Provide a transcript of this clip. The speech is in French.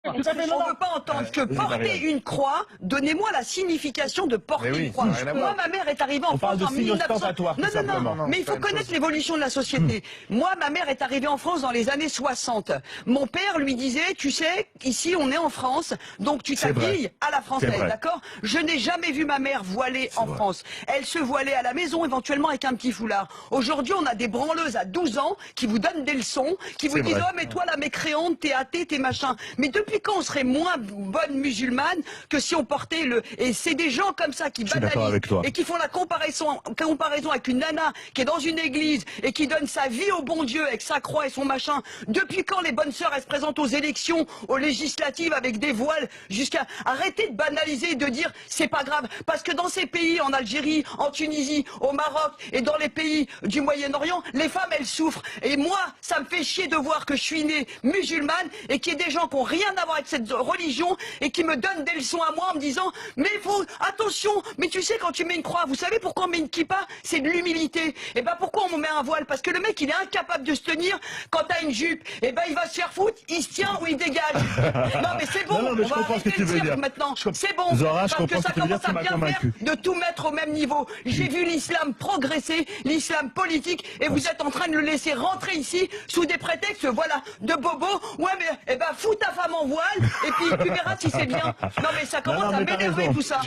On ne veut pas entendre que porter une croix, donnez-moi la signification de porter une croix. Moi, ma mère est arrivée en France en 1900. Non, mais il faut connaître l'évolution de la société. Moi, ma mère est arrivée en France dans les années 60. Mon père lui disait, tu sais, ici on est en France, donc tu t'habilles à la française, d'accord? Je n'ai jamais vu ma mère voilée en France. Elle se voilait à la maison, éventuellement avec un petit foulard. Aujourd'hui, on a des branleuses à 12 ans qui vous donnent des leçons, qui vous disent, oh mais toi la mécréante, t'es athée, t'es machin. Mais depuis quand on serait moins bonne musulmane que si on portait le... Et c'est des gens comme ça qui banalisent et qui font la comparaison avec une nana qui est dans une église et qui donne sa vie au bon Dieu avec sa croix et son machin. Depuis quand les bonnes sœurs, elles se présentent aux élections, aux législatives avec des voiles jusqu'à... Arrêtez de banaliser et de dire c'est pas grave. Parce que dans ces pays, en Algérie, en Tunisie, au Maroc et dans les pays du Moyen-Orient, les femmes, elles souffrent. Et moi, ça me fait chier de voir que je suis née musulmane et qu'il y ait des gens qui n'ont rien à voir avec cette religion et qui me donnent des leçons à moi en me disant mais faut attention, mais tu sais quand tu mets une croix, vous savez pourquoi on met une kippa? C'est de l'humilité. Et ben pourquoi on met un voile? Parce que le mec il est incapable de se tenir quand t'as une jupe. Et ben il va se faire foutre, il se tient ou il dégage. Non mais c'est bon, non, mais on va arrêter le cirque maintenant. C'est bon, Zora, parce que ça commence à bien faire de tout mettre au même niveau. J'ai vu l'islam progresser, l'islam politique, et vous êtes en train de le laisser rentrer ici sous des prétextes, voilà, de bobo. Ouais mais eh ben fous ta femme en voile et puis tu verras si c'est bien. Non mais ça commence à m'énerver tout ça.